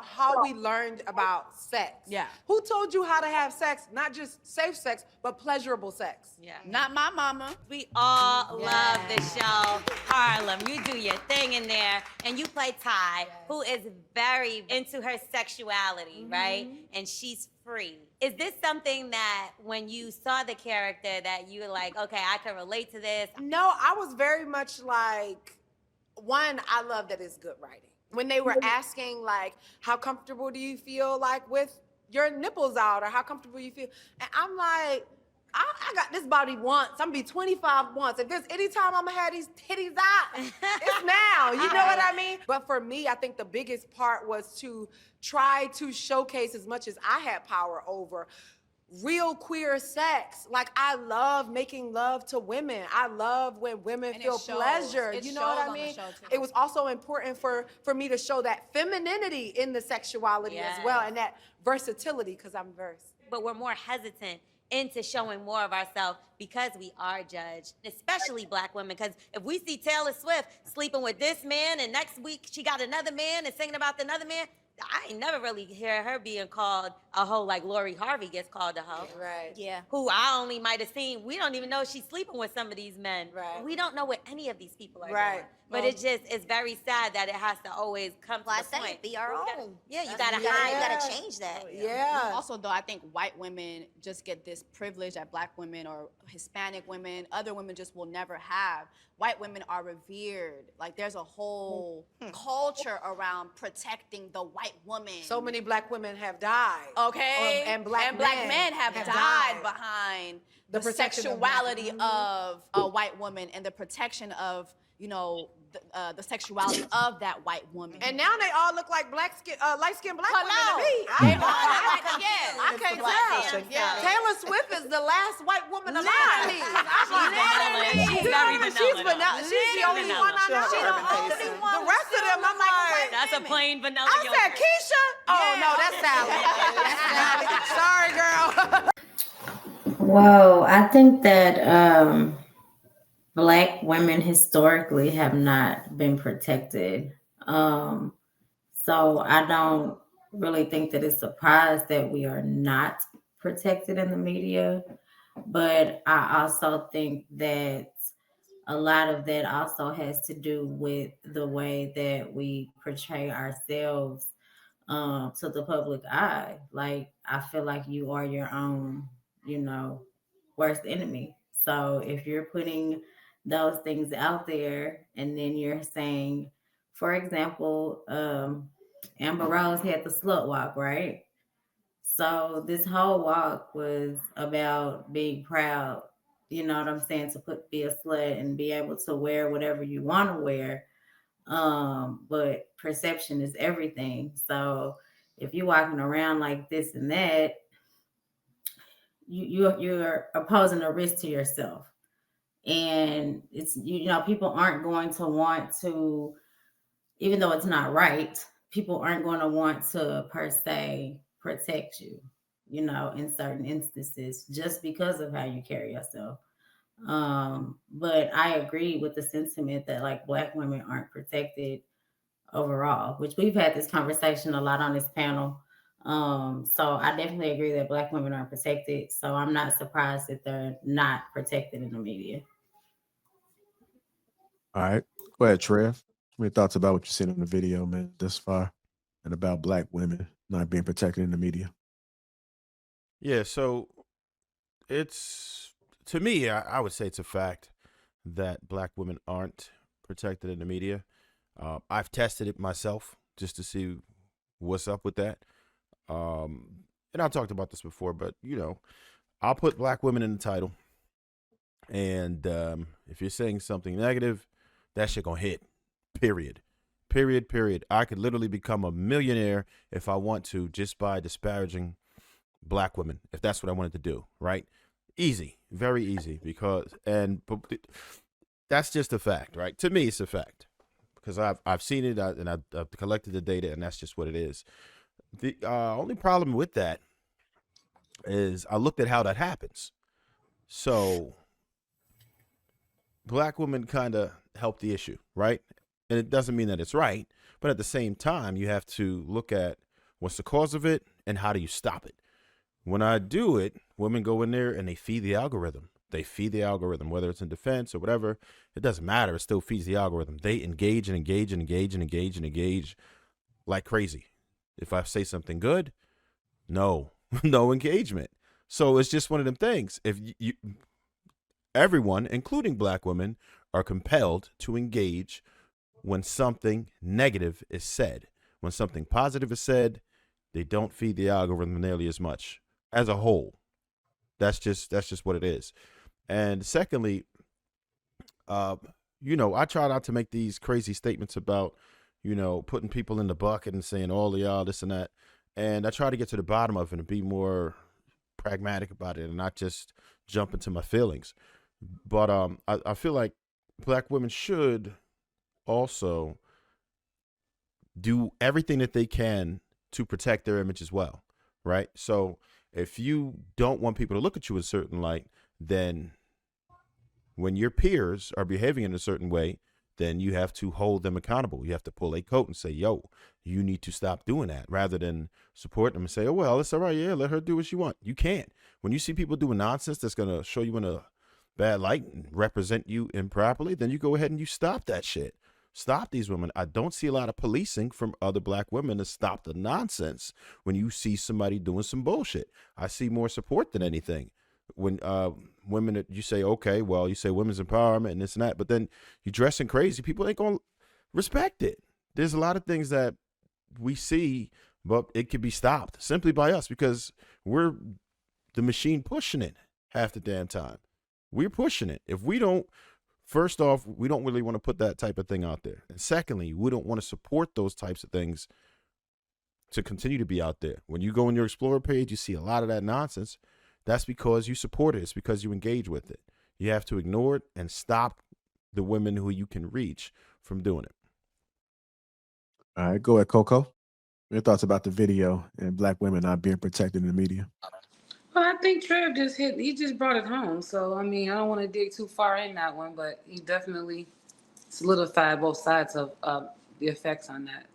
how we learned about sex. Yeah. Who told you how to have sex? Not just safe sex, but pleasurable sex. Yeah. Not my mama. We all love the show Harlem. You do your thing in there, and you play Ty, who is very into her sexuality, right? And she's free. Is this something that when you saw the character that you were like, okay, I can relate to this? No, I was very much like, one, I love that it's good writing. When they were asking, like, how comfortable do you feel, like, with your nipples out, or how comfortable you feel? And I'm like, I got this body once. I'm gonna be 25 once. If there's any time I'm gonna have these titties out, it's now. You know what I mean? But for me, I think the biggest part was to try to showcase as much as I had power over real queer sex. Like, I love making love to women. I love when women And feel it shows. pleasure. It You know shows what I on the mean? show, too. It was also important for me to show that femininity in the sexuality as well, and that versatility, because I'm versed. But we're more hesitant into showing more of ourselves because we are judged, especially Black women. Because if we see Taylor Swift sleeping with this man and next week she got another man and singing about another man, I ain't never really hear her being called a hoe like Lori Harvey gets called a hoe. Right. Yeah. Who I only might have seen. We don't even know she's sleeping with some of these men. Right. We don't know what any of these people are Right. doing. But it's very sad that it has to always come Well, I to the say point. it, be our own. Yeah, you That's- gotta you hide. gotta change that. Yeah. Also, though, I think white women just get this privilege that Black women or Hispanic women, other women just will never have. White women are revered. Like, there's a whole culture around protecting the white woman. So many Black women have died. Okay. And Black men have died died. behind The the protection of Black sexuality of a white woman and the protection of, the sexuality of that white woman. And now they all look like light skinned Black women to Hello. me. They all look like, yeah. I can't tell. Yeah. Taylor Swift is the last white woman alive. Literally. She's very vanilla. She's vanilla. She's the only one I know. She's the only one. The rest of them, I'm like, That's a plain vanilla I said yogurt. Keisha. Oh no, that's Sally. That's Sally. Sorry, girl. Well, I think that Black women historically have not been protected. So I don't really think that it's a surprise that we are not protected in the media. But I also think that a lot of that also has to do with the way that we portray ourselves to the public eye. Like, I feel like you are your own, worst enemy. So if you're putting those things out there and then you're saying, for example, Amber Rose had the slut walk, right? So this whole walk was about being proud, you know what I'm saying, to be a slut and be able to wear whatever you want to wear. But perception is everything. So if you're walking around like this and that, you're posing a risk to yourself. And it's, people aren't going to want to, even though it's not right, people aren't going to want to per se protect you, in certain instances, just because of how you carry yourself. But I agree with the sentiment that like Black women aren't protected overall, which we've had this conversation a lot on this panel. So I definitely agree that Black women aren't protected. So I'm not surprised that they're not protected in the media. All right. Go ahead, Trev. What are your thoughts about what you've seen in the video, man, this far, and about Black women not being protected in the media? Yeah, so it's, to me, I would say it's a fact that Black women aren't protected in the media. I've tested it myself just to see what's up with that. And I've talked about this before, but, I'll put Black women in the title. And if you're saying something negative, that shit gonna hit, period. I could literally become a millionaire if I want to, just by disparaging Black women, if that's what I wanted to do, right? Easy, very easy, but that's just a fact, right? To me, it's a fact, because I've seen it and I've collected the data, and that's just what it is. The only problem with that is I looked at how that happens. So Black women kind of help the issue, right? And it doesn't mean that it's right, but at the same time, you have to look at What's the cause of it, and how do you stop it? When I do it, women go in there and they feed the algorithm. They feed the algorithm, whether it's in defense or whatever. It doesn't matter. It still feeds the algorithm. They engage and engage and engage and engage and engage like crazy. If I say something good, no, no engagement. So it's just one of them things. If you everyone, including black women, are compelled to engage when something negative is said. When something positive is said, they don't feed the algorithm nearly as much as a whole. That's just what it is. And secondly, I try not to make these crazy statements about, putting people in the bucket and saying all of y'all this and that. And I try to get to the bottom of it and be more pragmatic about it and not just jump into my feelings. But I feel like black women should also do everything that they can to protect their image as well, right? So if you don't want people to look at you in a certain light, then when your peers are behaving in a certain way, then you have to hold them accountable. You have to pull a coat and say, yo, you need to stop doing that, rather than support them and say, oh, well, it's all right. Yeah, let her do what she wants. You can't. When you see people doing nonsense that's going to show you in a bad light and represent you improperly, then you go ahead and you stop that shit. Stop these women. I don't see a lot of policing from other black women to stop the nonsense when you see somebody doing some bullshit. I see more support than anything. When women, you say, okay, well, you say women's empowerment and this and that, but then you dressing crazy, people ain't going to respect it. There's a lot of things that we see, but it could be stopped simply by us because we're the machine pushing it half the damn time. We're pushing it. If we don't, first off, we don't really want to put that type of thing out there. And secondly, we don't want to support those types of things to continue to be out there. When you go on your Explorer page, you see a lot of that nonsense. That's because you support it. It's because you engage with it. You have to ignore it and stop the women who you can reach from doing it. All right, go ahead, Coco. Your thoughts about the video and black women not being protected in the media? Well, I think Trev he just brought it home. So, I mean, I don't want to dig too far in that one, but he definitely solidified both sides of the effects on that.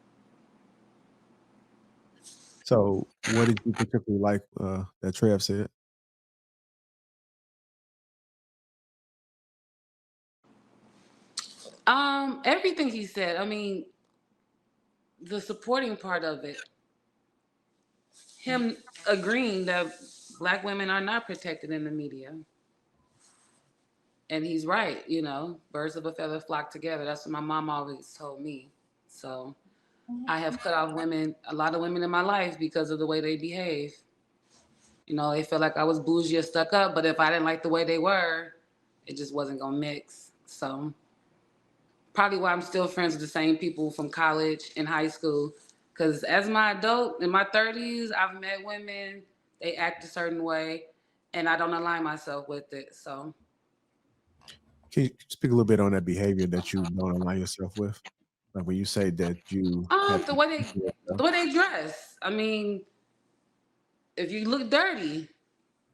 So what did you particularly like that Trev said? Everything he said. I mean, the supporting part of it. Him agreeing that black women are not protected in the media. And he's right, birds of a feather flock together. That's what my mom always told me. So I have cut off a lot of women in my life because of the way they behave. They felt like I was bougie or stuck up, but if I didn't like the way they were, it just wasn't gonna mix. So probably why I'm still friends with the same people from college and high school. Because as my adult, in my 30s, I've met women, they act a certain way, and I don't align myself with it, so. Can you speak a little bit on that behavior that you don't align yourself with? Like when you say that you have The way they dress. I mean, if you look dirty,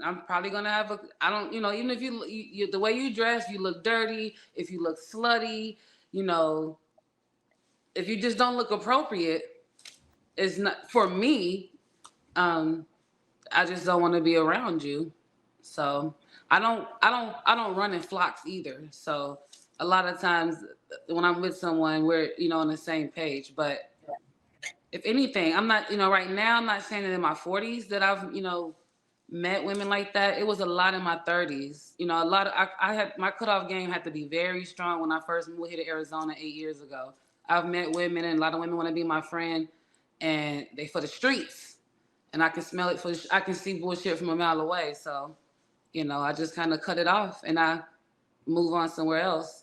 I'm probably gonna have even if you the way you dress, you look dirty. If you look slutty, if you just don't look appropriate, it's not for me. I just don't want to be around you. So I don't run in flocks either. So a lot of times when I'm with someone, we're on the same page. But if anything, I'm not right now. I'm not saying that in my 40s that I've met women like that. It was a lot in my 30s. A lot of I had my cutoff game had to be very strong when I first moved here to Arizona 8 years ago. I've met women, and a lot of women want to be my friend, and they for the streets, and I can smell it I can see bullshit from a mile away. So, I just kind of cut it off and I move on somewhere else.